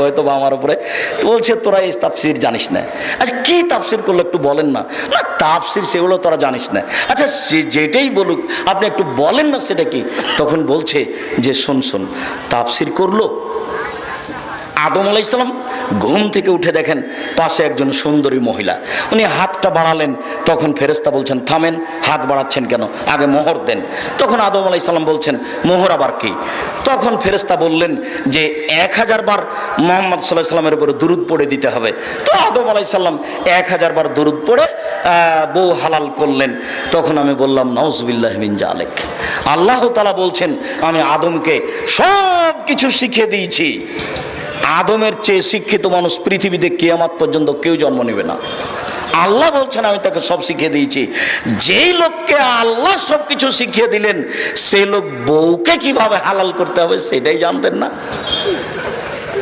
হয়তো বা আমার উপরে। তো বলছে তোরা এই তাফসির জানিস না। আচ্ছা কি তাফসির করলো একটু বলেন না। না তাফসির সেগুলো তোরা জানিস না। আচ্ছা যেটাই বলুক আপনি একটু বলেন না সেটা কি। তখন বলছে যে শোন তাফসির করলো আদম আলাইহিস সালাম ঘুম থেকে উঠে দেখেন পাশে একজন সুন্দরী মহিলা, উনি হাতটা বাড়ালেন, তখন ফেরেশতা বলছেন থামেন, হাত বাড়াচ্ছেন কেন, আগে মোহর দেন। তখন আদম আলাইহিস সালাম বলছেন মোহর আবার কি? তখন ফেরেশতা বললেন যে 1000 বার মুহাম্মদ সাল্লাল্লাহু আলাইহি সাল্লামের উপরে দুরূদ পড়ে দিতে হবে। তো আদম আলাইহিস সালাম 1000 বার দুরূদ পড়ে বউ হালাল করলেন। তখন আমি বললাম নাউজুবিল্লাহি মিন জালিক। আল্লাহ তাআলা বলছেন আমি আদমকে সব কিছু শিখিয়ে দিয়েছি। আদমের চেয়ে শিক্ষিত মানুষ পৃথিবীতে কিয়ামত পর্যন্ত কেউ জন্ম নেবে না। আল্লাহ বলছেন আমি তাকে সব শিখিয়ে দিয়েছি। যেই লোককে আল্লাহ সব কিছু শিখিয়ে দিলেন সেই লোক বউকে কিভাবে হালাল করতে হবে সেটাই জানতেন না।